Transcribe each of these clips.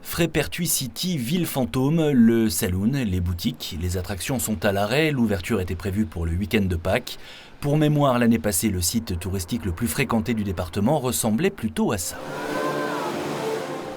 Frépertuis City, ville fantôme, le saloon, les boutiques, les attractions sont à l'arrêt, l'ouverture était prévue pour le week-end de Pâques. Pour mémoire, l'année passée, le site touristique le plus fréquenté du département ressemblait plutôt à ça.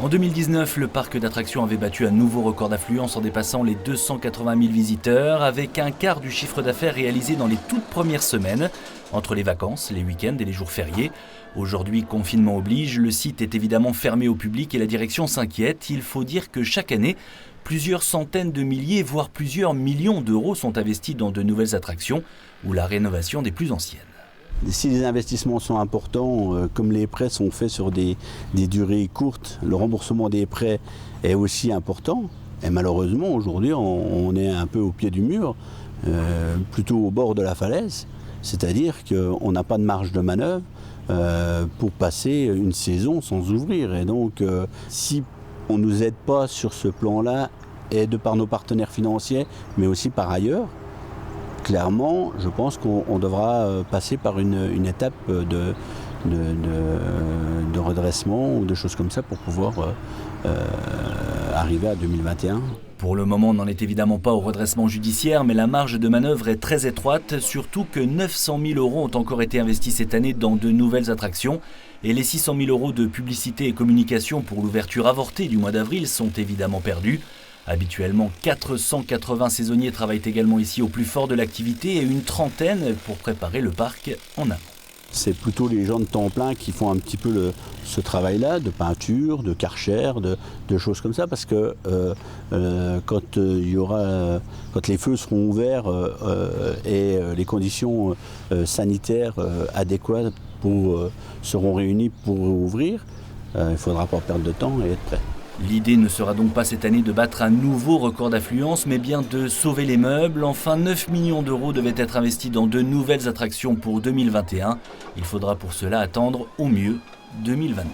En 2019, le parc d'attractions avait battu un nouveau record d'affluence en dépassant les 280 000 visiteurs, avec un quart du chiffre d'affaires réalisé dans les toutes premières semaines, entre les vacances, les week-ends et les jours fériés. Aujourd'hui, confinement oblige, le site est évidemment fermé au public et la direction s'inquiète. Il faut dire que chaque année, plusieurs centaines de milliers, voire plusieurs millions d'euros sont investis dans de nouvelles attractions ou la rénovation des plus anciennes. Si les investissements sont importants, comme les prêts sont faits sur des durées courtes, le remboursement des prêts est aussi important. Et malheureusement, aujourd'hui, on est un peu au pied du mur, plutôt au bord de la falaise. C'est-à-dire qu'on n'a pas de marge de manœuvre pour passer une saison sans ouvrir. Et donc, si on ne nous aide pas sur ce plan-là, et de par nos partenaires financiers, mais aussi par ailleurs, clairement, je pense qu'on devra passer par une étape de redressement ou de choses comme ça pour pouvoir arriver à 2021. Pour le moment, on n'en est évidemment pas au redressement judiciaire, mais la marge de manœuvre est très étroite, surtout que 900 000 euros ont encore été investis cette année dans de nouvelles attractions. Et les 600 000 euros de publicité et communication pour l'ouverture avortée du mois d'avril sont évidemment perdus. Habituellement, 480 saisonniers travaillent également ici au plus fort de l'activité et une trentaine pour préparer le parc en amont. C'est plutôt les gens de temps plein qui font un petit peu ce travail-là, de peinture, de karcher, de choses comme ça, parce que quand les feux seront ouverts et les conditions sanitaires adéquates seront réunies pour ouvrir, il ne faudra pas perdre de temps et être prêt. L'idée ne sera donc pas cette année de battre un nouveau record d'affluence, mais bien de sauver les meubles. Enfin, 9 millions d'euros devaient être investis dans de nouvelles attractions pour 2021. Il faudra pour cela attendre au mieux 2022.